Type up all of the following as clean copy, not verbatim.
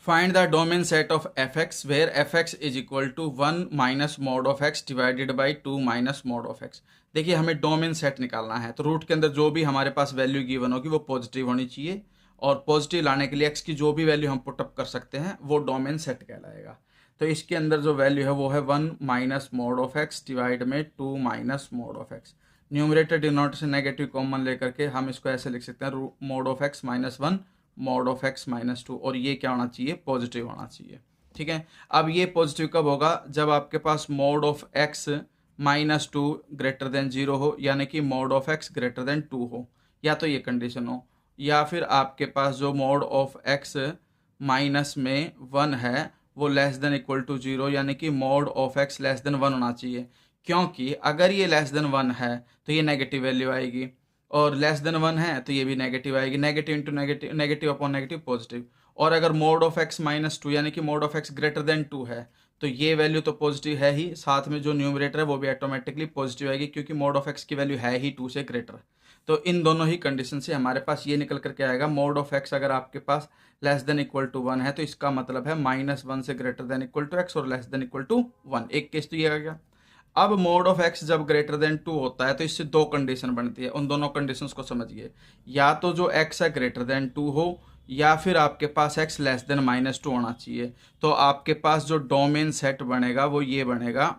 Find the domain set of F X where F X is equal to 1 minus mod of X divided by 2 minus mod of X. देखिए हमें domain set निकालना है, तो root के अंदर जो भी हमारे पास वैल्यू गिवन होगी वो पॉजिटिव होनी चाहिए, और पॉजिटिव लाने के लिए एक्स की जो भी वैल्यू हम पुटअप कर सकते हैं वो डोमेन सेट कहलाएगा। तो इसके अंदर जो वैल्यू है वो है 1 minus mod of x divide में 2 minus mod of x. Numerator denominator से नेगेटिव कॉमन लेकर के हम इसको ऐसे लिख सकते हैं mod of x minus 1 mod of x minus 2, और ये क्या होना चाहिए, पॉजिटिव होना चाहिए। ठीक है, अब ये पॉजिटिव कब होगा, जब आपके पास mod of x minus 2 greater than 0 हो, यानी कि mod of x greater than 2 हो, या तो ये कंडीशन हो, या फिर आपके पास जो मॉड ऑफ एक्स माइनस में 1 है वो लेस देन इक्वल टू 0, यानी कि mod of x less than 1 होना चाहिए। क्योंकि अगर ये लेस देन 1 है तो ये नेगेटिव वैल्यू आएगी, और लेस देन 1 है तो ये भी नेगेटिव आएगी, negative into negative, negative upon negative positive. और अगर मोड ऑफ एक्स माइनस 2 यानी कि mode of x greater than 2 है तो ये वैल्यू तो पॉजिटिव है ही, साथ में जो न्यूमरेटर है वो भी ऑटोमेटिकली पॉजिटिव आएगी, क्योंकि मोड ऑफ एक्स की वैल्यू है ही 2 से ग्रेटर। तो इन दोनों ही कंडीशन से हमारे पास ये निकल करके आएगा, मोड ऑफ एक्स अगर आपके पास लेस देन इक्वल टू 1 है तो इसका मतलब है माइनस 1 से greater than equal to x और लेस देन इक्वल टू 1। एक केस तो ये आ गया। अब मोड ऑफ एक्स जब ग्रेटर देन 2 होता है तो इससे दो कंडीशन बनती है, उन दोनों कंडीशंस को समझिए। या तो जो एक्स है ग्रेटर देन 2 हो, या फिर आपके पास एक्स लेस देन माइनस 2 होना चाहिए। तो आपके पास जो डोमेन सेट बनेगा वो ये बनेगा,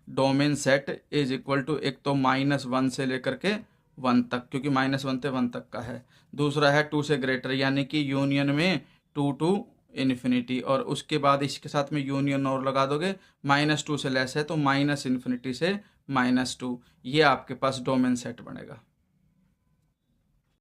domain set is equal to, एक तो -1 से लेकर के 1 तक, क्योंकि -1 से 1 तक का है। दूसरा है 2 से ग्रेटर, यानी कि यूनियन में 2 टू इन्फिनिटी, और उसके बाद इसके साथ में यूनियन और लगा दोगे, -2 से लेस है तो -∞ से -2, ये आपके पास डोमेन सेट बनेगा।